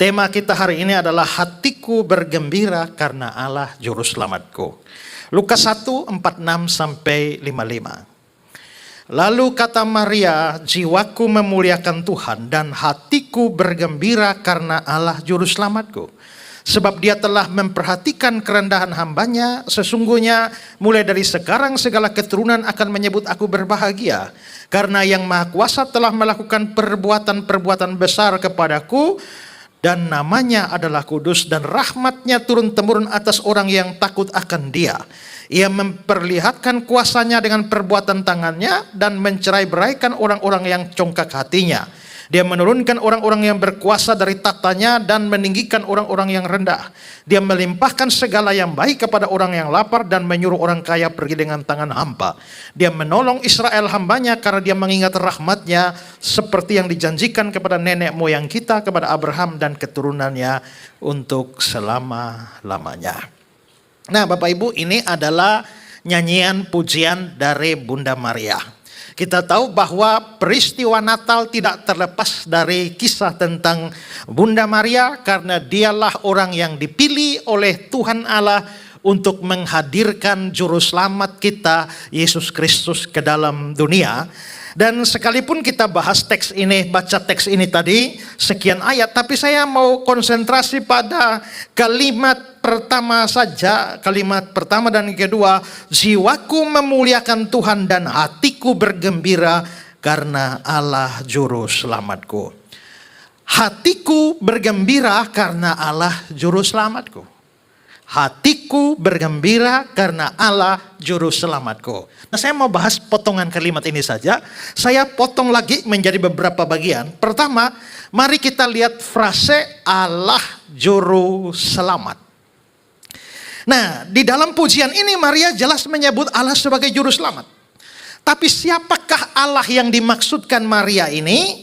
Tema kita hari ini adalah hatiku bergembira karena Allah juru selamatku. Lukas 1:46-55. Lalu kata Maria, jiwaku memuliakan Tuhan dan hatiku bergembira karena Allah juru selamatku. Sebab dia telah memperhatikan kerendahan hambanya, sesungguhnya mulai dari sekarang segala keturunan akan menyebut aku berbahagia. Karena yang Maha Kuasa telah melakukan perbuatan-perbuatan besar kepadaku, dan namanya adalah kudus, dan rahmatnya turun-temurun atas orang yang takut akan dia. Ia memperlihatkan kuasanya dengan perbuatan tangannya dan mencerai-beraikan orang-orang yang congkak hatinya. Dia menurunkan orang-orang yang berkuasa dari tahtanya dan meninggikan orang-orang yang rendah. Dia melimpahkan segala yang baik kepada orang yang lapar dan menyuruh orang kaya pergi dengan tangan hampa. Dia menolong Israel hambanya karena dia mengingat rahmatnya seperti yang dijanjikan kepada nenek moyang kita, kepada Abraham dan keturunannya untuk selama-lamanya. Nah, Bapak Ibu, ini adalah nyanyian pujian dari Bunda Maria. Kita tahu bahwa peristiwa Natal tidak terlepas dari kisah tentang Bunda Maria, karena dialah orang yang dipilih oleh Tuhan Allah untuk menghadirkan juru selamat kita, Yesus Kristus, ke dalam dunia. Dan sekalipun kita bahas teks ini, baca teks ini tadi sekian ayat, tapi saya mau konsentrasi pada kalimat pertama saja, kalimat pertama dan kedua. Jiwaku memuliakan Tuhan dan hatiku bergembira karena Allah juru selamatku. Hatiku bergembira karena Allah juru selamatku. Hatiku bergembira karena Allah juru selamatku. Nah, saya mau bahas potongan kalimat ini saja. Saya potong lagi menjadi beberapa bagian. Pertama, mari kita lihat frase Allah juru selamat. Nah, di dalam pujian ini Maria jelas menyebut Allah sebagai juru selamat. Tapi siapakah Allah yang dimaksudkan Maria ini?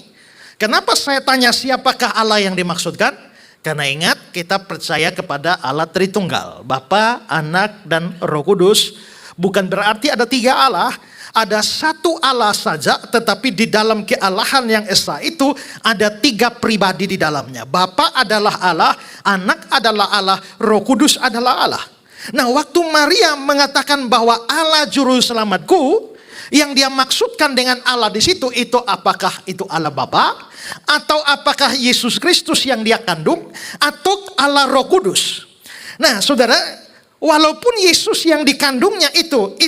Kenapa saya tanya siapakah Allah yang dimaksudkan? Karena ingat, kita percaya kepada Allah Tritunggal, Bapa, Anak, dan Roh Kudus. Bukan berarti ada 3 Allah, ada satu Allah saja, tetapi di dalam kealahan yang esa itu ada 3 pribadi di dalamnya. Bapa adalah Allah, Anak adalah Allah, Roh Kudus adalah Allah. Nah, waktu Maria mengatakan bahwa Allah juru selamatku, yang dia maksudkan dengan Allah di situ itu apakah itu Allah Bapa, atau apakah Yesus Kristus yang dia kandung, atau Allah Roh Kudus? Nah, saudara, walaupun Yesus yang dikandungnya itu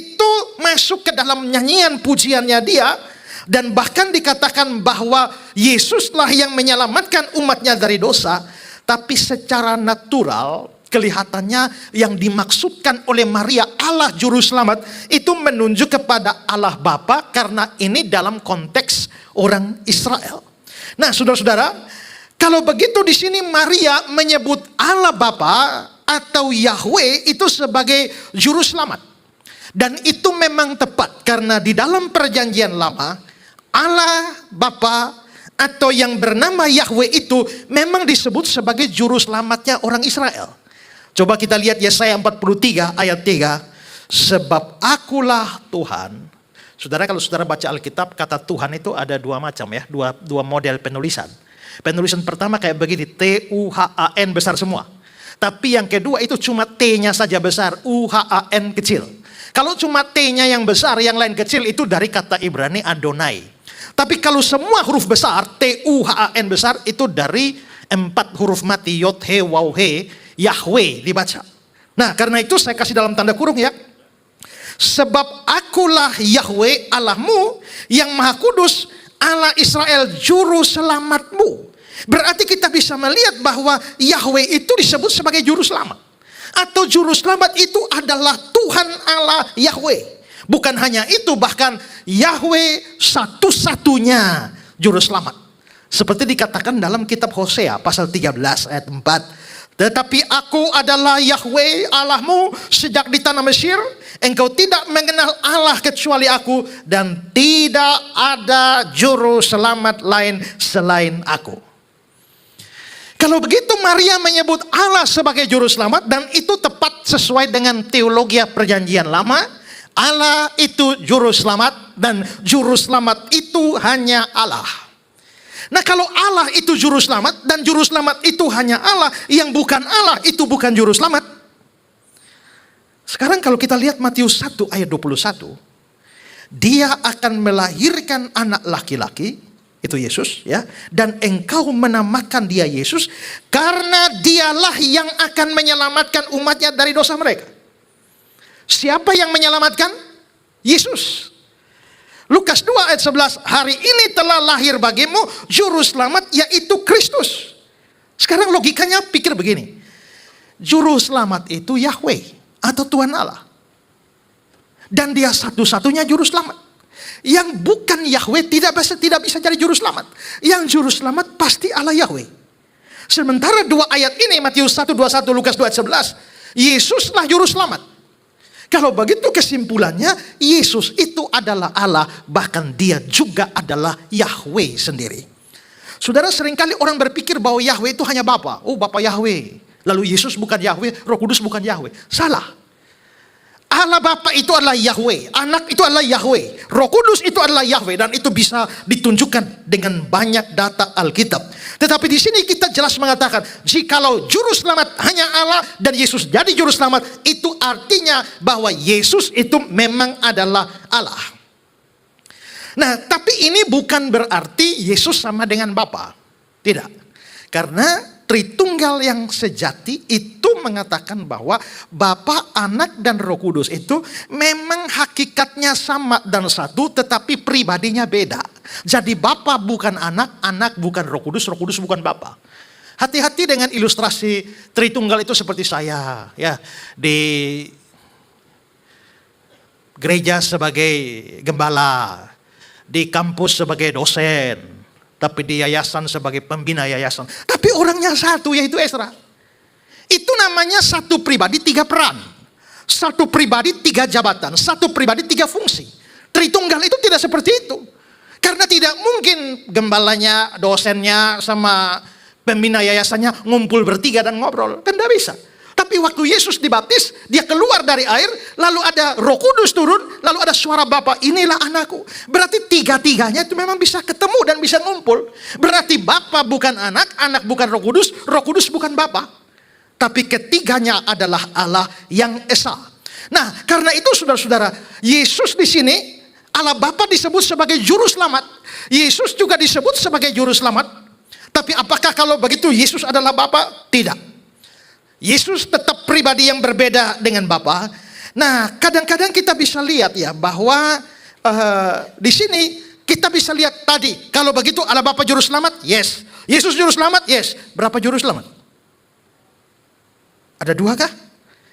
masuk ke dalam nyanyian pujiannya dia, dan bahkan dikatakan bahwa Yesuslah yang menyelamatkan umatnya dari dosa, tapi secara natural kelihatannya yang dimaksudkan oleh Maria Allah juru selamat itu menunjuk kepada Allah Bapa, karena ini dalam konteks orang Israel. Nah, saudara-saudara, kalau begitu di sini Maria menyebut Allah Bapa atau Yahweh itu sebagai juru selamat. Dan itu memang tepat, karena di dalam perjanjian lama Allah Bapa atau yang bernama Yahweh itu memang disebut sebagai juru selamatnya orang Israel. Coba kita lihat Yesaya 43 ayat 3. Sebab akulah Tuhan. Saudara, kalau saudara baca Alkitab, kata Tuhan itu ada 2 macam ya, dua model penulisan. Penulisan pertama kayak begini, T-U-H-A-N besar semua. Tapi yang kedua itu cuma T-nya saja besar, U-H-A-N kecil. Kalau cuma T-nya yang besar, yang lain kecil, itu dari kata Ibrani Adonai. Tapi kalau semua huruf besar, T-U-H-A-N besar, itu dari 4 huruf mati, Yod, He, Waw, He, Yahweh dibaca. Nah, karena itu saya kasih dalam tanda kurung ya. Sebab akulah Yahweh Allahmu yang Maha Kudus, Allah Israel juru selamatmu. Berarti kita bisa melihat bahwa Yahweh itu disebut sebagai juru selamat. Atau juru selamat itu adalah Tuhan Allah Yahweh. Bukan hanya itu, bahkan Yahweh satu-satunya juru selamat. Seperti dikatakan dalam kitab Hosea pasal 13 ayat 4. Tetapi aku adalah Yahweh Allahmu sejak di tanah Mesir. Engkau tidak mengenal Allah kecuali aku, dan tidak ada juru selamat lain selain aku. Kalau begitu Maria menyebut Allah sebagai juru selamat, dan itu tepat sesuai dengan teologi perjanjian lama. Allah itu juru selamat, dan juru selamat itu hanya Allah. Nah, kalau Allah itu juru selamat dan juru selamat itu hanya Allah, yang bukan Allah itu bukan juru selamat. Sekarang kalau kita lihat Matius 1 ayat 21, dia akan melahirkan anak laki-laki, itu Yesus ya, dan engkau menamakan dia Yesus karena dialah yang akan menyelamatkan umatnya dari dosa mereka. Siapa yang menyelamatkan? Yesus. Lukas 2 ayat 11, hari ini telah lahir bagimu juru selamat, yaitu Kristus. Sekarang logikanya pikir begini, juru selamat itu Yahweh atau Tuhan Allah, dan dia satu-satunya juru selamat. Yang bukan Yahweh tidak bisa jadi juru selamat. Yang juru selamat pasti Allah Yahweh. Sementara dua ayat ini, Matius 1:21, Lukas 2 ayat 11, Yesuslah juru selamat. Kalau begitu kesimpulannya, Yesus itu adalah Allah, bahkan dia juga adalah Yahweh sendiri. Saudara, seringkali orang berpikir bahwa Yahweh itu hanya Bapa. Oh, Bapa Yahweh. Lalu Yesus bukan Yahweh, Roh Kudus bukan Yahweh. Salah. Allah Bapa itu adalah Yahweh, Anak itu adalah Yahweh, Roh Kudus itu adalah Yahweh, dan itu bisa ditunjukkan dengan banyak data Alkitab. Tetapi di sini kita jelas mengatakan, jikalau juru selamat hanya Allah dan Yesus jadi juru selamat, itu artinya bahwa Yesus itu memang adalah Allah. Nah, tapi ini bukan berarti Yesus sama dengan Bapa. Tidak. Karena Tritunggal yang sejati itu mengatakan bahwa Bapa, Anak, dan Roh Kudus itu memang hakikatnya sama dan satu, tetapi pribadinya beda. Jadi Bapa bukan Anak, Anak bukan Roh Kudus bukan Bapa. Hati-hati dengan ilustrasi Tritunggal itu seperti saya ya di gereja sebagai gembala, di kampus sebagai dosen, tapi di yayasan sebagai pembina yayasan. Tapi orangnya satu, yaitu Ezra. Itu namanya satu pribadi tiga peran. Satu pribadi tiga jabatan. Satu pribadi tiga fungsi. Tritunggal itu tidak seperti itu. Karena tidak mungkin gembalanya, dosennya, sama pembina yayasannya ngumpul bertiga dan ngobrol. Kan tidak bisa. Tapi waktu Yesus dibaptis, dia keluar dari air, lalu ada Roh Kudus turun, lalu ada suara Bapa, inilah anakku. Berarti tiga-tiganya itu memang bisa ketemu dan bisa ngumpul. Berarti Bapa bukan Anak, Anak bukan Roh Kudus bukan Bapa. Tapi ketiganya adalah Allah yang Esa. Nah, karena itu saudara-saudara, Yesus di sini, Allah Bapa disebut sebagai juru selamat. Yesus juga disebut sebagai juru selamat. Tapi apakah kalau begitu Yesus adalah Bapa? Tidak. Yesus tetap pribadi yang berbeda dengan Bapa. Nah, kadang-kadang kita bisa lihat ya bahwa di sini kita bisa lihat tadi, kalau begitu Allah Bapa juru selamat, yes. Yesus juru selamat, yes. Berapa juru selamat? Ada dua kah?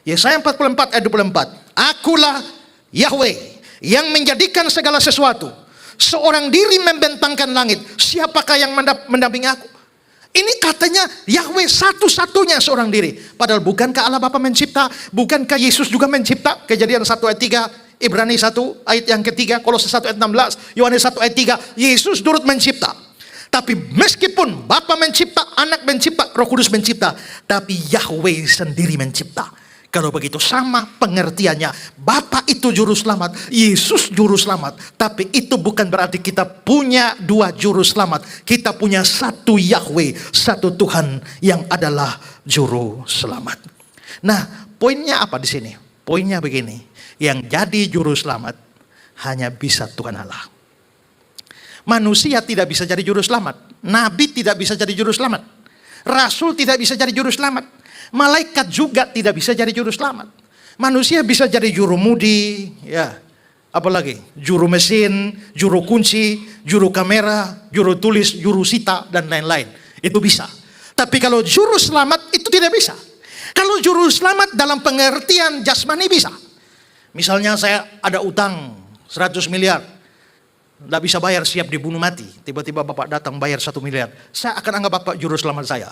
Yesaya 44 ayat 24. Akulah Yahweh yang menjadikan segala sesuatu. Seorang diri membentangkan langit. Siapakah yang mendampingi aku? Ini katanya Yahweh satu-satunya seorang diri. Padahal bukankah Allah Bapa mencipta? Bukankah Yesus juga mencipta? Kejadian 1 ayat 3, Ibrani 1 ayat yang ketiga, Kolose 1 ayat 16, Yohanes 1 ayat 3. Yesus turut mencipta. Tapi meskipun Bapa mencipta, Anak mencipta, Roh Kudus mencipta, tapi Yahweh sendiri mencipta. Kalau begitu sama pengertiannya. Bapa itu juru selamat, Yesus juru selamat. Tapi itu bukan berarti kita punya dua juru selamat. Kita punya satu Yahweh, satu Tuhan yang adalah juru selamat. Nah, poinnya apa di sini? Poinnya begini. Yang jadi juru selamat hanya bisa Tuhan Allah. Manusia tidak bisa jadi juru selamat. Nabi tidak bisa jadi juru selamat. Rasul tidak bisa jadi juru selamat. Malaikat juga tidak bisa jadi juru selamat. Manusia bisa jadi juru mudi, ya, apalagi juru mesin, juru kunci, juru kamera, juru tulis, juru sita, dan lain-lain. Itu bisa. Tapi kalau juru selamat itu tidak bisa. Kalau juru selamat dalam pengertian jasmani bisa. Misalnya saya ada utang 100 miliar. Tidak bisa bayar, siap dibunuh mati. Tiba-tiba Bapak datang bayar 1 miliar. Saya akan anggap Bapak juru selamat saya.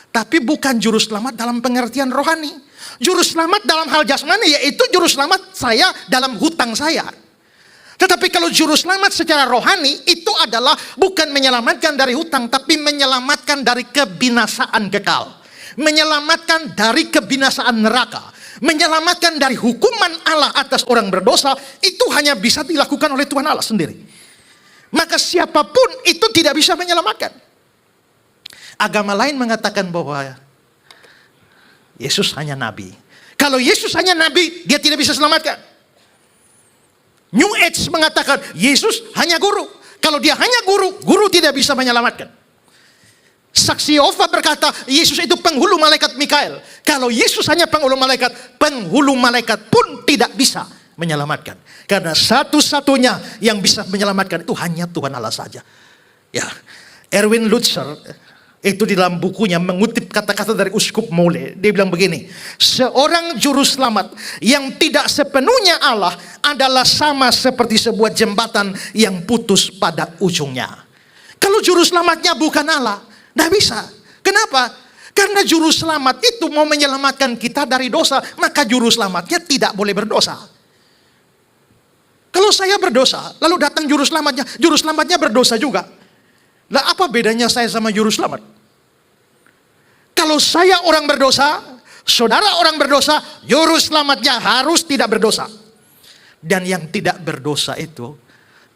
Tapi bukan juru selamat dalam pengertian rohani. Juru selamat dalam hal jasmani yaitu juru selamat saya dalam hutang saya. Tetapi kalau juru selamat secara rohani itu adalah bukan menyelamatkan dari hutang, tapi menyelamatkan dari kebinasaan kekal. Menyelamatkan dari kebinasaan neraka. Menyelamatkan dari hukuman Allah atas orang berdosa. Itu hanya bisa dilakukan oleh Tuhan Allah sendiri. maka siapapun itu tidak bisa menyelamatkan. Agama lain mengatakan bahwa Yesus hanya nabi. Kalau Yesus hanya nabi, dia tidak bisa selamatkan. New Age mengatakan Yesus hanya guru. Kalau dia hanya guru, guru tidak bisa menyelamatkan. Saksi Yehova berkata Yesus itu penghulu malaikat Mikael. Kalau Yesus hanya penghulu malaikat pun tidak bisa menyelamatkan. Karena satu-satunya yang bisa menyelamatkan itu hanya Tuhan Allah saja. Ya, Erwin Lutzer itu di dalam bukunya mengutip kata-kata dari Uskup Mole. Dia bilang begini, seorang juru selamat yang tidak sepenuhnya Allah adalah sama seperti sebuah jembatan yang putus pada ujungnya. Kalau juru selamatnya bukan Allah, tidak bisa. Kenapa? Karena juru selamat itu mau menyelamatkan kita dari dosa, maka juru selamatnya tidak boleh berdosa. Kalau saya berdosa, lalu datang juru selamatnya berdosa juga. Nah, apa bedanya saya sama juru selamat? Kalau saya orang berdosa, saudara orang berdosa, juru selamatnya harus tidak berdosa. Dan yang tidak berdosa itu,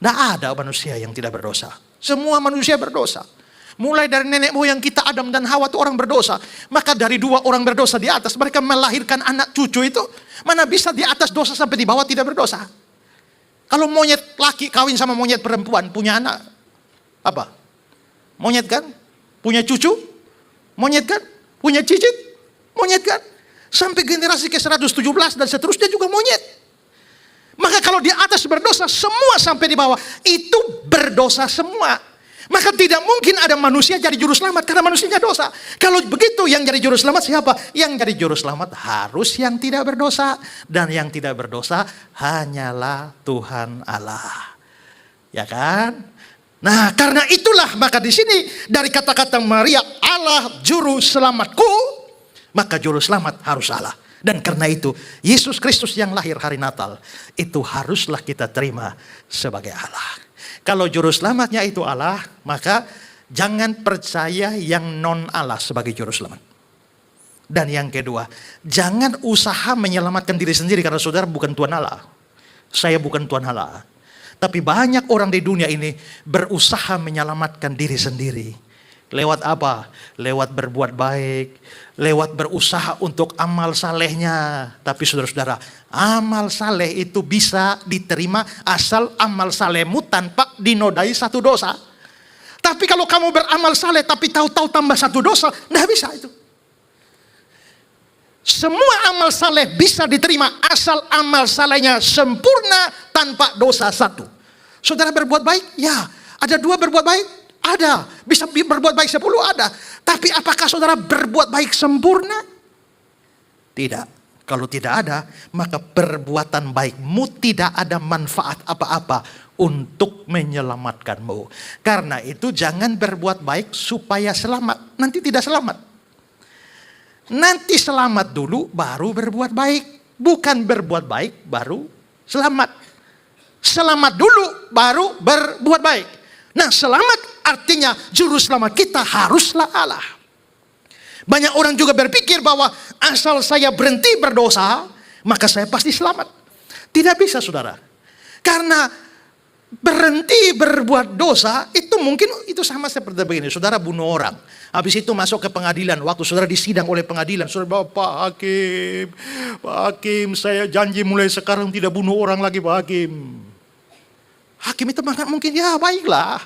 tidak ada manusia yang tidak berdosa. Semua manusia berdosa. Mulai dari nenek moyang kita Adam dan Hawa itu orang berdosa. Maka dari dua orang berdosa di atas, mereka melahirkan anak cucu itu, mana bisa di atas dosa sampai di bawah tidak berdosa. Kalau monyet laki kawin sama monyet perempuan, punya anak, apa? Monyet kan? Punya cucu? Monyet kan? Punya cicit? Monyet kan? Sampai generasi ke-117 dan seterusnya juga monyet. Maka kalau di atas berdosa, semua sampai di bawah itu berdosa semua. Maka tidak mungkin ada manusia jadi juru selamat karena manusianya dosa. Kalau begitu yang jadi juru selamat siapa? Yang jadi juru selamat harus yang tidak berdosa. Dan yang tidak berdosa hanyalah Tuhan Allah. Ya kan? Nah, karena itulah maka di sini dari kata-kata Maria, Allah juru selamatku, maka juru selamat harus Allah. Dan karena itu Yesus Kristus yang lahir hari Natal itu haruslah kita terima sebagai Allah. Kalau juru selamatnya itu Allah, maka jangan percaya yang non Allah sebagai juru selamat. Dan yang kedua, jangan usaha menyelamatkan diri sendiri karena saudara bukan Tuhan Allah. Saya bukan Tuhan Allah. Tapi banyak orang di dunia ini berusaha menyelamatkan diri sendiri. Lewat apa? Lewat berbuat baik, lewat berusaha untuk amal salehnya. Tapi saudara-saudara, amal saleh itu bisa diterima asal amal salehmu tanpa dinodai satu dosa. Tapi kalau kamu beramal saleh tapi tahu-tahu tambah satu dosa, tidak bisa itu. Semua amal saleh bisa diterima asal amal salehnya sempurna tanpa dosa satu. Saudara berbuat baik? Ya. Ada dua berbuat baik? Ada. Bisa berbuat baik 10? Ada. Tapi apakah saudara berbuat baik sempurna? Tidak. Kalau tidak ada, maka perbuatan baikmu tidak ada manfaat apa-apa untuk menyelamatkanmu. Karena itu jangan berbuat baik supaya selamat. Nanti tidak selamat. Nanti selamat dulu baru berbuat baik. Bukan berbuat baik baru selamat. Selamat dulu baru berbuat baik. Nah, selamat artinya juru selamat kita haruslah Allah. Banyak orang juga berpikir bahwa asal saya berhenti berdosa, maka saya pasti selamat. Tidak bisa, saudara. Karena berhenti berbuat dosa itu mungkin itu sama seperti begini. Saudara bunuh orang, habis itu masuk ke pengadilan. Waktu saudara disidang oleh pengadilan, saudara bawa, Pak Hakim, saya janji mulai sekarang tidak bunuh orang lagi, Pak Hakim. Hakim itu mungkin ya baiklah,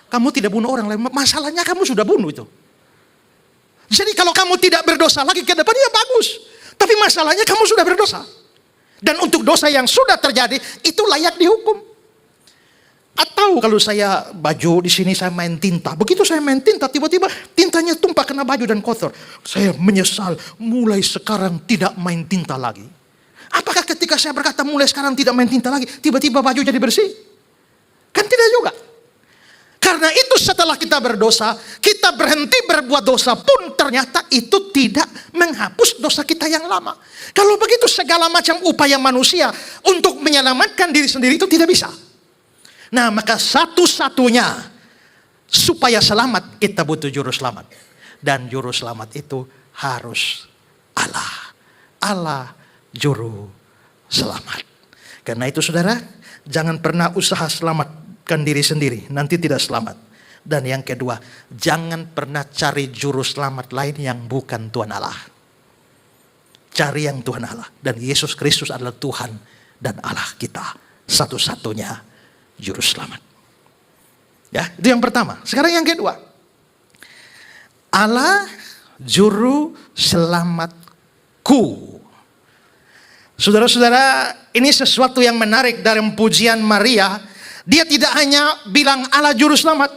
kamu tidak bunuh orang lain. Masalahnya kamu sudah bunuh itu. Jadi kalau kamu tidak berdosa lagi ke depan ya bagus. Tapi masalahnya kamu sudah berdosa. Dan untuk dosa yang sudah terjadi itu layak dihukum. Atau kalau saya baju di sini saya main tinta, begitu saya main tinta tiba-tiba tintanya tumpah kena baju dan kotor. Saya menyesal, mulai sekarang tidak main tinta lagi. Apakah ketika saya berkata mulai sekarang tidak main tinta lagi, tiba-tiba baju jadi bersih? Kan tidak juga. Karena itu setelah kita berdosa, kita berhenti berbuat dosa pun ternyata itu tidak menghapus dosa kita yang lama. Kalau begitu segala macam upaya manusia untuk menyelamatkan diri sendiri itu tidak bisa. Nah, maka satu-satunya supaya selamat kita butuh juru selamat. Dan juru selamat itu harus Allah. Allah juru selamat. Karena itu saudara, jangan pernah usaha selamat menyelamatkan diri sendiri, nanti tidak selamat. Dan yang kedua, jangan pernah cari juru selamat lain yang bukan Tuhan Allah. Cari yang Tuhan Allah. Dan Yesus Kristus adalah Tuhan dan Allah kita. Satu-satunya juru selamat. Ya, itu yang pertama. Sekarang yang kedua. Allah juru selamatku. Saudara-saudara, ini sesuatu yang menarik dari pujian Maria. Dia tidak hanya bilang Allah juru selamat,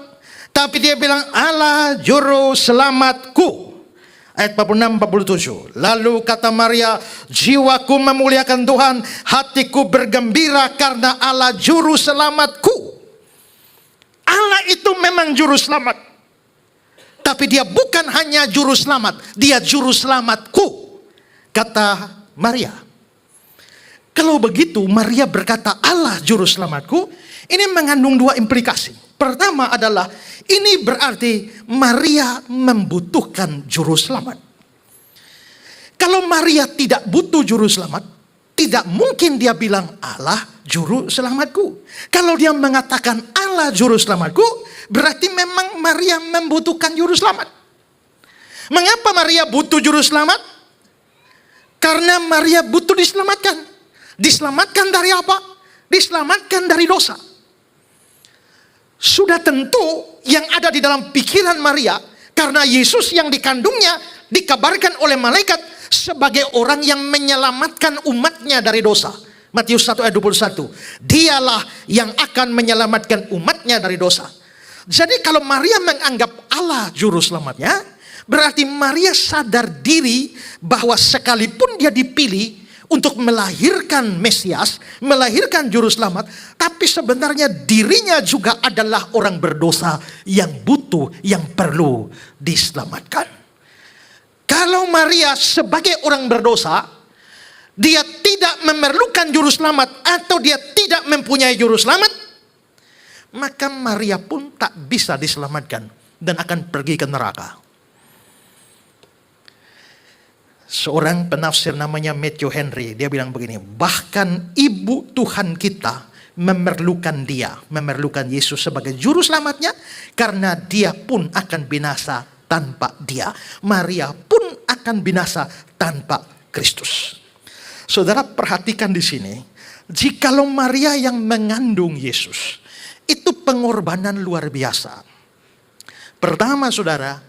tapi dia bilang Allah juru selamatku. Ayat 46-47. Lalu kata Maria, jiwaku memuliakan Tuhan, hatiku bergembira karena Allah juru selamatku. Allah itu memang juru selamat. Tapi dia bukan hanya juru selamat, dia juru selamatku, kata Maria. Kalau begitu Maria berkata Allah juru selamatku, ini mengandung dua implikasi. Pertama adalah ini berarti Maria membutuhkan juru selamat. Kalau Maria tidak butuh juru selamat, tidak mungkin dia bilang Allah juru selamatku. Kalau dia mengatakan Allah juru selamatku, berarti memang Maria membutuhkan juru selamat. Mengapa Maria butuh juru selamat? Karena Maria butuh diselamatkan. Diselamatkan dari apa? Diselamatkan dari dosa. Sudah tentu yang ada di dalam pikiran Maria, karena Yesus yang dikandungnya dikabarkan oleh malaikat sebagai orang yang menyelamatkan umatnya dari dosa. Matius 1 ayat 21. Dialah yang akan menyelamatkan umatnya dari dosa. Jadi kalau Maria menganggap Allah juru selamatnya, berarti Maria sadar diri bahwa sekalipun dia dipilih untuk melahirkan Mesias, melahirkan juru selamat, tapi sebenarnya dirinya juga adalah orang berdosa yang butuh, yang perlu diselamatkan. Kalau Maria sebagai orang berdosa, dia tidak memerlukan juru selamat atau dia tidak mempunyai juru selamat, maka Maria pun tak bisa diselamatkan dan akan pergi ke neraka. Seorang penafsir namanya Matthew Henry, dia bilang begini, bahkan ibu Tuhan kita memerlukan dia, memerlukan Yesus sebagai juru selamatnya, karena dia pun akan binasa tanpa dia. Maria pun akan binasa tanpa Kristus. Saudara perhatikan di sini, jikalau Maria yang mengandung Yesus, itu pengorbanan luar biasa. Pertama saudara,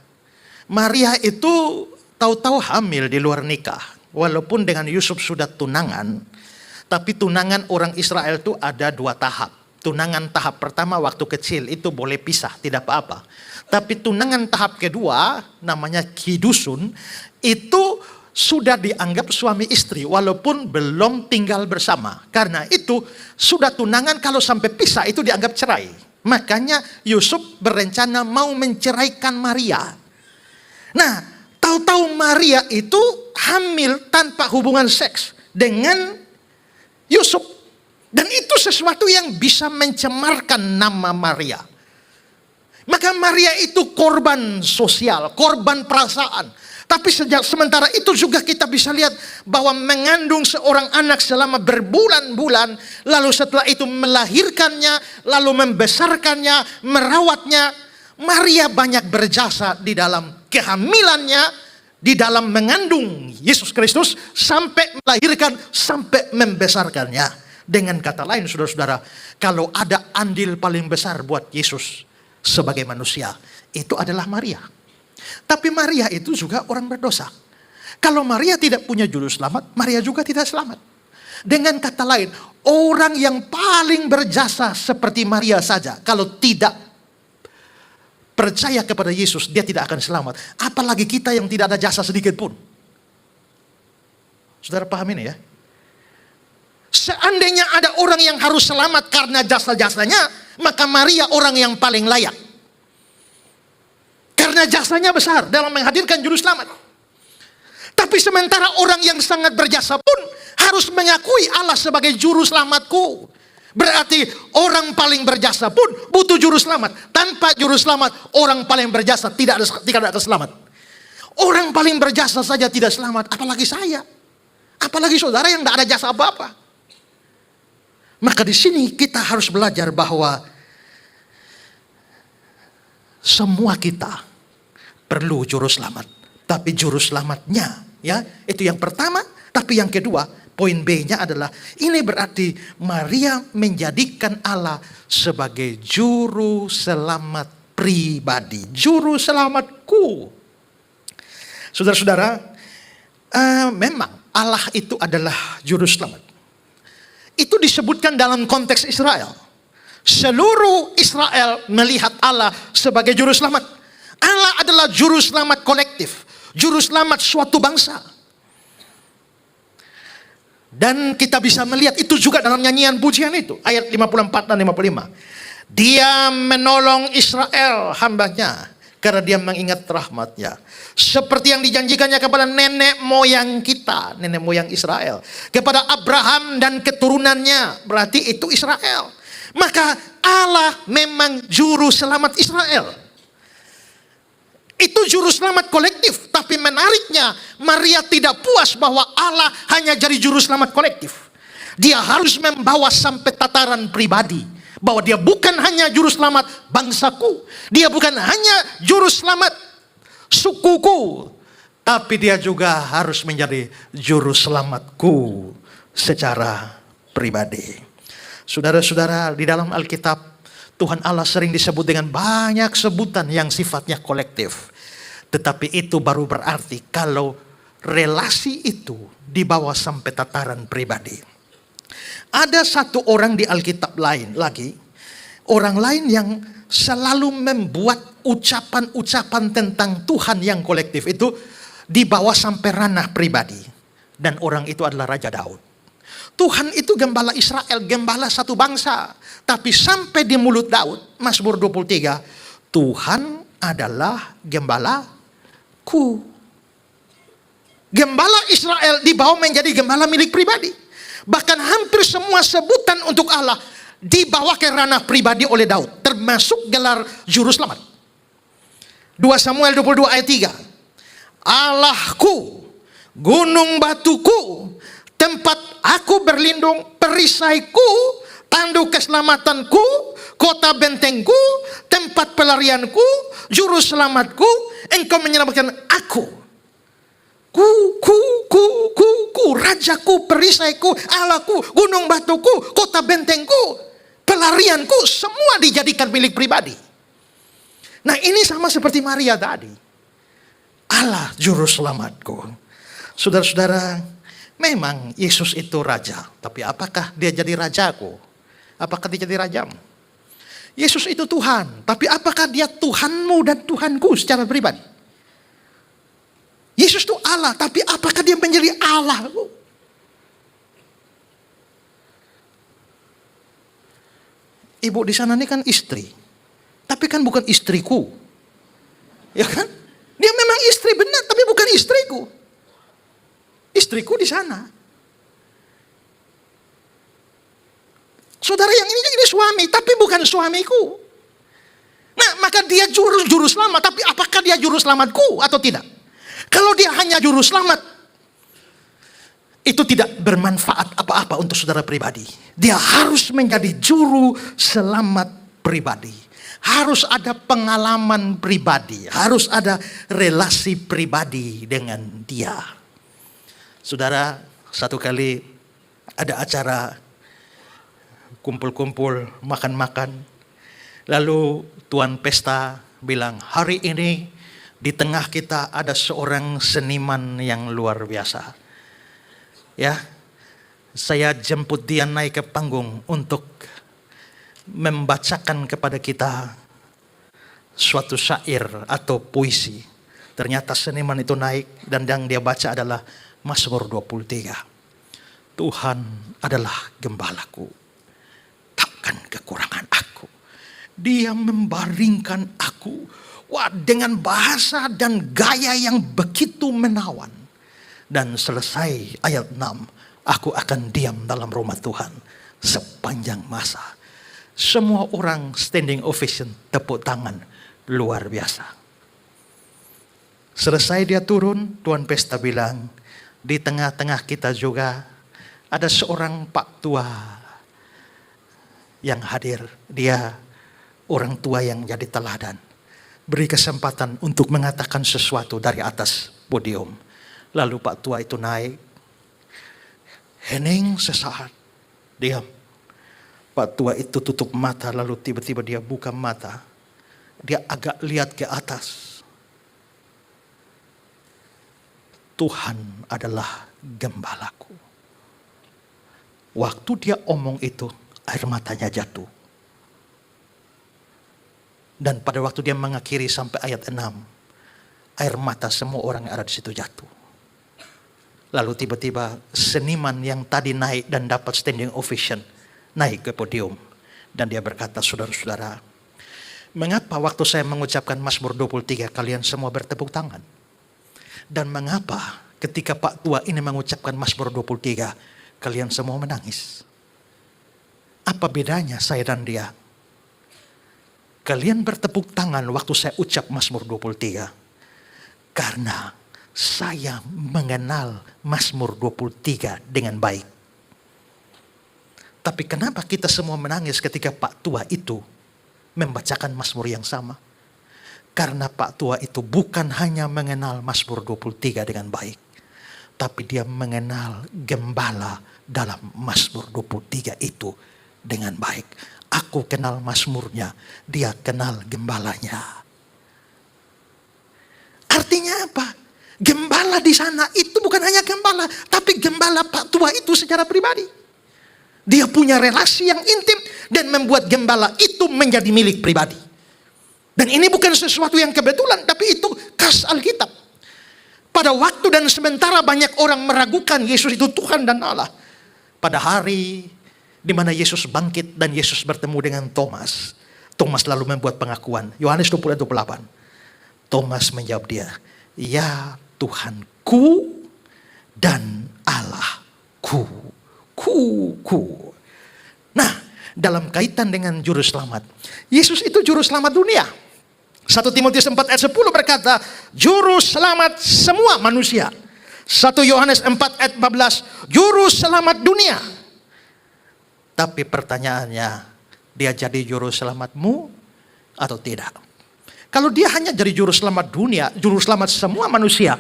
Maria itu tahu-tahu hamil di luar nikah. Walaupun dengan Yusuf sudah tunangan, tapi tunangan orang Israel itu ada dua tahap. Tunangan tahap pertama waktu kecil itu boleh pisah, tidak apa-apa. Tapi tunangan tahap kedua, namanya kidusun, itu sudah dianggap suami istri walaupun belum tinggal bersama. Karena itu sudah tunangan, kalau sampai pisah itu dianggap cerai. Makanya Yusuf berencana mau menceraikan Maria. Nah, tahu-tahu Maria itu hamil tanpa hubungan seks dengan Yusuf. Dan itu sesuatu yang bisa mencemarkan nama Maria. Maka Maria itu korban sosial, korban perasaan. Tapi sementara itu juga kita bisa lihat bahwa mengandung seorang anak selama berbulan-bulan, lalu setelah itu melahirkannya, lalu membesarkannya, merawatnya. Maria banyak berjasa di dalam kehamilannya, di dalam mengandung Yesus Kristus, sampai melahirkan, sampai membesarkannya. Dengan kata lain saudara-saudara, kalau ada andil paling besar buat Yesus sebagai manusia, itu adalah Maria. Tapi Maria itu juga orang berdosa. Kalau Maria tidak punya juru selamat, Maria juga tidak selamat. Dengan kata lain, orang yang paling berjasa seperti Maria saja, kalau tidak percaya kepada Yesus, dia tidak akan selamat. Apalagi kita yang tidak ada jasa sedikit pun. Saudara paham ini ya? Seandainya ada orang yang harus selamat karena jasa-jasanya, maka Maria orang yang paling layak. Karena jasanya besar dalam menghadirkan juru selamat. Tapi sementara orang yang sangat berjasa pun harus mengakui Allah sebagai juru selamatku. Berarti orang paling berjasa pun butuh juru selamat. Tanpa juru selamat, orang paling berjasa tidak ada selamat. Orang paling berjasa saja tidak selamat, apalagi saya. Apalagi saudara yang tidak ada jasa apa-apa. Maka di sini kita harus belajar bahwa semua kita perlu juru selamat. Tapi juru selamatnya, ya, itu yang pertama. Tapi yang kedua, poin B-nya adalah, ini berarti Maria menjadikan Allah sebagai juru selamat pribadi. Juru selamatku. Saudara-saudara, memang Allah itu adalah juru selamat. Itu disebutkan dalam konteks Israel. Seluruh Israel melihat Allah sebagai juru selamat. Allah adalah juru selamat kolektif, juru selamat suatu bangsa. Dan kita bisa melihat itu juga dalam nyanyian pujian itu, ayat 54 dan 55. Dia menolong Israel hambanya, karena dia mengingat rahmatnya. Seperti yang dijanjikannya kepada nenek moyang kita, nenek moyang Israel. Kepada Abraham dan keturunannya, berarti itu Israel. Maka Allah memang juru selamat Israel. Itu juru selamat kolektif. Tapi menariknya, Maria tidak puas bahwa Allah hanya jadi juru selamat kolektif. Dia harus membawa sampai tataran pribadi. Bahwa dia bukan hanya juru selamat bangsaku. Dia bukan hanya juru selamat sukuku. Tapi dia juga harus menjadi juru selamatku secara pribadi. Saudara-saudara, di dalam Alkitab, Tuhan Allah sering disebut dengan banyak sebutan yang sifatnya kolektif. Tetapi itu baru berarti kalau relasi itu dibawa sampai tataran pribadi. Ada satu orang di Alkitab lain lagi, orang lain yang selalu membuat ucapan-ucapan tentang Tuhan yang kolektif itu dibawa sampai ranah pribadi. Dan orang itu adalah Raja Daud. Tuhan itu gembala Israel, gembala satu bangsa. Tapi sampai di mulut Daud, Mazmur 23, Tuhan adalah gembalaku. Gembala Israel dibawa menjadi gembala milik pribadi. Bahkan hampir semua sebutan untuk Allah dibawa ke ranah pribadi oleh Daud. Termasuk gelar juru selamat. 2 Samuel 22 ayat 3. Allahku, gunung batuku, tempat aku berlindung, perisaiku, tanduk keselamatanku, kota bentengku, tempat pelarianku, juru selamatku, engkau menyelamatkan aku. Rajaku, perisaiku, Allahku, gunung batuku, kota bentengku, pelarianku, semua dijadikan milik pribadi. Nah, ini sama seperti Maria tadi. Allah juru selamatku. Saudara-saudara, memang Yesus itu raja, tapi apakah dia jadi rajaku? Apakah dia jadi rajamu? Yesus itu Tuhan, tapi apakah dia Tuhanmu dan Tuhanku secara pribadi? Yesus itu Allah, tapi apakah dia menjadi Allahku? Ibu di sana ini kan istri, tapi kan bukan istriku. Ya kan? Dia memang istri benar, tapi bukan istriku. Istriku di sana. Saudara yang ini jadi suami, tapi bukan suamiku. Nah, maka dia juru selamat, tapi apakah dia juru selamatku atau tidak? Kalau dia hanya juru selamat, itu tidak bermanfaat apa-apa untuk saudara pribadi. Dia harus menjadi juru selamat pribadi. Harus ada pengalaman pribadi, harus ada relasi pribadi dengan dia. Saudara, satu kali ada acara kumpul-kumpul, makan-makan. Lalu tuan pesta bilang, hari ini di tengah kita ada seorang seniman yang luar biasa. Ya, saya jemput dia naik ke panggung untuk membacakan kepada kita suatu syair atau puisi. Ternyata seniman itu naik dan yang dia baca adalah Mazmur 23. Tuhan adalah gembalaku, takkan kekurangan aku. Dia membaringkan aku. Wah, dengan bahasa dan gaya yang begitu menawan. Dan selesai ayat 6, aku akan diam dalam rumah Tuhan sepanjang masa. Semua orang standing ovation, tepuk tangan, luar biasa. Selesai dia turun, tuan pesta bilang, di tengah-tengah kita juga ada seorang pak tua yang hadir. Dia orang tua yang jadi teladan. beri kesempatan untuk mengatakan sesuatu dari atas podium. Lalu Pak Tua itu naik, hening sesaat, diam. Pak Tua itu tutup mata, lalu tiba-tiba dia buka mata. Dia agak lihat ke atas. Tuhan adalah gembalaku. Waktu dia omong itu, air matanya jatuh. Dan pada waktu dia mengakhiri sampai ayat 6, air mata semua orang yang ada di situ jatuh. Lalu tiba-tiba seniman yang tadi naik dan dapat standing ovation naik ke podium. Dan dia berkata, saudara-saudara, mengapa waktu saya mengucapkan Mazmur 23 kalian semua bertepuk tangan? Dan mengapa ketika Pak Tua ini mengucapkan Mazmur 23 kalian semua menangis? Apa bedanya saya dan dia? Kalian bertepuk tangan waktu saya ucap Mazmur 23 karena saya mengenal Mazmur 23 dengan baik. Tapi kenapa kita semua menangis ketika Pak Tua itu membacakan Mazmur yang sama? Karena Pak Tua itu bukan hanya mengenal Mazmur 23 dengan baik, tapi dia mengenal gembala dalam Mazmur 23 itu dengan baik. Aku kenal Mazmurnya, dia kenal gembalanya. Artinya apa? Gembala di sana itu bukan hanya gembala, tapi gembala Pak Tua itu secara pribadi. Dia punya relasi yang intim dan membuat gembala itu menjadi milik pribadi. Dan ini bukan sesuatu yang kebetulan, tapi itu khas Alkitab. Pada waktu dan sementara banyak orang meragukan Yesus itu Tuhan dan Allah. Pada hari di mana Yesus bangkit dan Yesus bertemu dengan Thomas, Thomas lalu membuat pengakuan. Yohanes 20:28. Thomas menjawab dia, ya Tuhanku dan Allahku. Nah, dalam kaitan dengan juru selamat, Yesus itu juru selamat dunia. 1 Timotius 4 ayat 10 berkata, juru selamat semua manusia. 1 Yohanes 4 ayat 14, juru selamat dunia. Tapi pertanyaannya, dia jadi juru selamatmu atau tidak? Kalau dia hanya jadi juru selamat dunia, juru selamat semua manusia,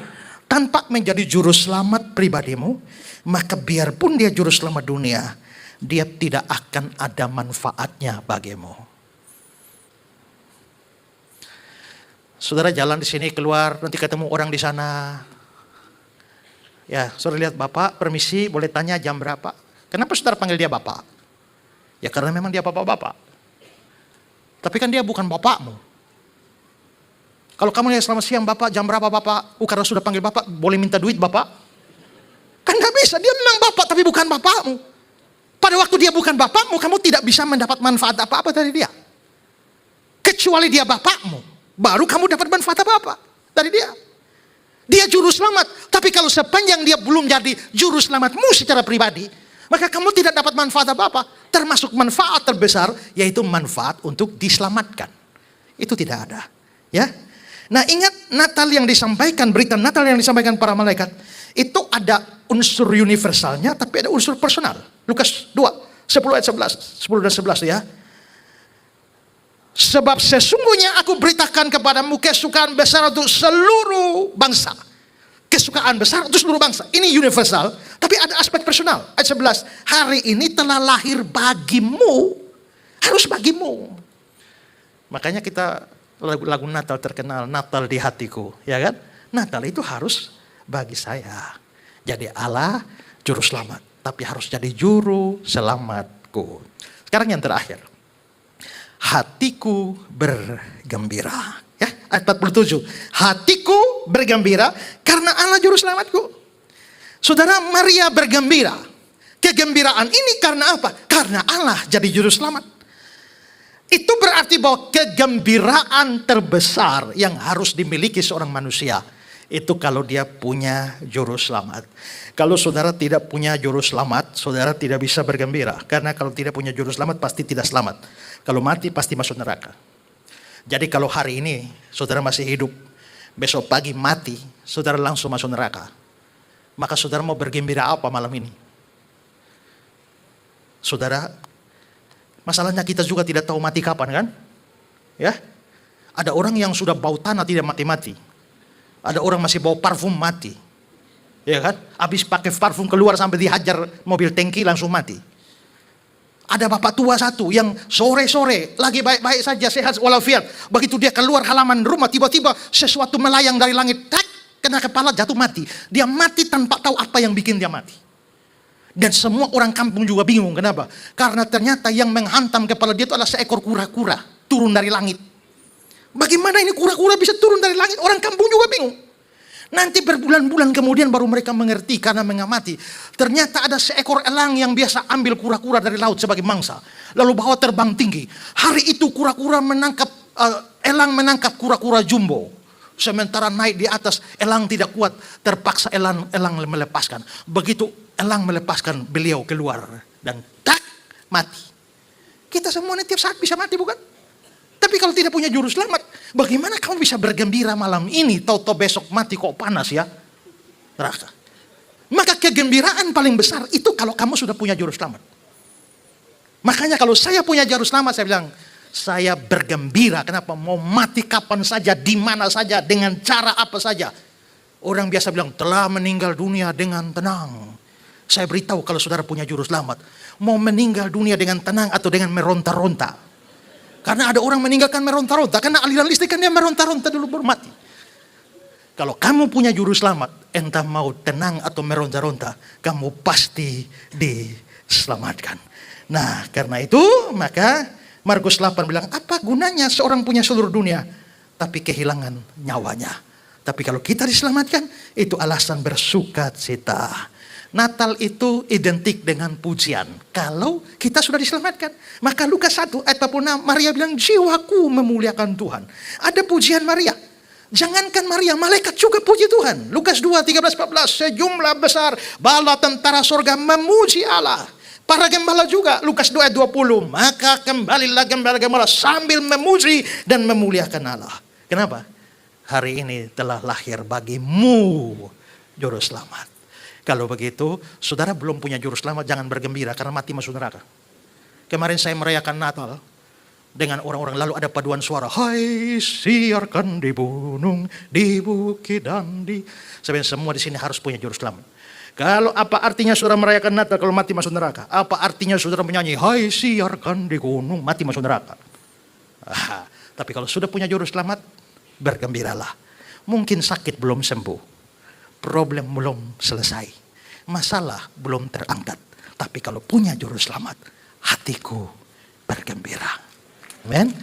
tanpa menjadi juru selamat pribadimu, maka biarpun dia juru selamat dunia, dia tidak akan ada manfaatnya bagimu. Saudara jalan di sini keluar, nanti ketemu orang di sana. Ya, saudara lihat bapak, permisi, boleh tanya jam berapa? Kenapa saudara panggil dia bapak? Ya karena memang dia bapak-bapak. Tapi kan dia bukan bapakmu. Kalau kamu lihat selamat siang bapak, jam berapa bapak? Karena sudah panggil bapak, boleh minta duit bapak? Kan gak bisa, dia memang bapak tapi bukan bapakmu. Pada waktu dia bukan bapakmu, kamu tidak bisa mendapat manfaat apa-apa dari dia. Kecuali dia bapakmu, baru kamu dapat manfaat apa-apa dari dia. Dia juru selamat, tapi kalau sepanjang dia belum jadi juru selamatmu secara pribadi, maka kamu tidak dapat manfaat apa-apa. Termasuk manfaat terbesar, yaitu manfaat untuk diselamatkan. Itu tidak ada. Ya. Nah ingat Natal yang disampaikan, berita Natal yang disampaikan para malaikat, itu ada unsur universalnya, tapi ada unsur personal. Lukas 2, 10 ayat 11, 10 dan 11 ya. Sebab sesungguhnya aku beritakan kepadamu kesukaan besar untuk seluruh bangsa. Kesukaan besar untuk seluruh bangsa. Ini universal, tapi ada aspek personal. Ayat 11, hari ini telah lahir bagimu, harus bagimu. Makanya kita lagu Natal terkenal, Natal di hatiku, ya kan? Natal itu harus bagi saya. Jadi Allah juru selamat, tapi harus jadi juru selamatku. Sekarang yang terakhir, hatiku bergembira. Ya, ayat 47, hatiku bergembira karena Allah juru selamatku. Saudara, Maria bergembira. Kegembiraan ini karena apa? Karena Allah jadi juru selamat. Itu berarti bahwa kegembiraan terbesar yang harus dimiliki seorang manusia itu kalau dia punya juru selamat. Kalau saudara tidak punya juru selamat, saudara tidak bisa bergembira. Karena kalau tidak punya juru selamat pasti tidak selamat. Kalau mati pasti masuk neraka. Jadi kalau hari ini saudara masih hidup, besok pagi mati, saudara langsung masuk neraka. Maka saudara mau bergembira apa malam ini? Saudara, masalahnya kita juga tidak tahu mati kapan kan? Ya. Ada orang yang sudah bau tanah tidak mati-mati. Ada orang masih bau parfum mati. Ya kan? Habis pakai parfum keluar sampai dihajar mobil tangki langsung mati. Ada bapak tua satu yang sore-sore lagi baik-baik saja, sehat walafiat. Begitu dia keluar halaman rumah, tiba-tiba sesuatu melayang dari langit, tak, kena kepala, jatuh mati. Dia mati tanpa tahu apa yang bikin dia mati. Dan semua orang kampung juga bingung. Kenapa? Karena ternyata yang menghantam kepala dia itu adalah seekor kura-kura turun dari langit. Bagaimana ini kura-kura bisa turun dari langit? Orang kampung juga bingung. Nanti berbulan-bulan kemudian baru mereka mengerti karena mengamati. Ternyata ada seekor elang yang biasa ambil kura-kura dari laut sebagai mangsa. Lalu bawa terbang tinggi. Hari itu kura-kura menangkap, elang menangkap kura-kura jumbo. Sementara naik di atas, elang tidak kuat. Terpaksa elang melepaskan. Begitu elang melepaskan, beliau keluar. Dan tak, mati. Kita semua ini tiap saat bisa mati, bukan? Tapi kalau tidak punya juru selamat, bagaimana kamu bisa bergembira malam ini, tahu-tahu besok mati kok panas ya? Neraka. Maka kegembiraan paling besar itu kalau kamu sudah punya juru selamat. Makanya kalau saya punya juru selamat, saya bilang, saya bergembira. Kenapa? Mau mati kapan saja, di mana saja, dengan cara apa saja. Orang biasa bilang, telah meninggal dunia dengan tenang. Saya beritahu kalau saudara punya juru selamat, mau meninggal dunia dengan tenang atau dengan meronta-ronta. Karena ada orang meninggalkan meronta-ronta, karena aliran listrik kan dia meronta-ronta dulu baru mati. Kalau kamu punya juru selamat, entah mau tenang atau meronta-ronta, kamu pasti diselamatkan. Nah, karena itu maka Markus 8 bilang, apa gunanya seorang punya seluruh dunia tapi kehilangan nyawanya? Tapi kalau kita diselamatkan, itu alasan bersukacita. Natal itu identik dengan pujian. Kalau kita sudah diselamatkan. Maka Lukas 1 ayat 46, Maria bilang, jiwaku memuliakan Tuhan. Ada pujian Maria. Jangankan Maria, malaikat juga puji Tuhan. Lukas 2, 13, 14, sejumlah besar bala tentara surga memuji Allah. Para gembala juga, Lukas 2 ayat 20. Maka kembalilah gembala-gembala sambil memuji dan memuliakan Allah. Kenapa? Hari ini telah lahir bagimu juru selamat. Kalau begitu, saudara belum punya juru selamat, jangan bergembira karena mati masuk neraka. Kemarin saya merayakan Natal dengan orang-orang, lalu ada paduan suara, hai siarkan di gunung, di bukit dan di... Sebenarnya semua di sini harus punya juru selamat. Kalau apa artinya saudara merayakan Natal kalau mati masuk neraka? Apa artinya saudara menyanyi, hai siarkan di gunung, mati masuk neraka? Tapi kalau sudah punya juru selamat, bergembiralah. Mungkin sakit belum sembuh. Problem belum selesai. Masalah belum terangkat. Tapi kalau punya juru selamat, hatiku bergembira. Amen.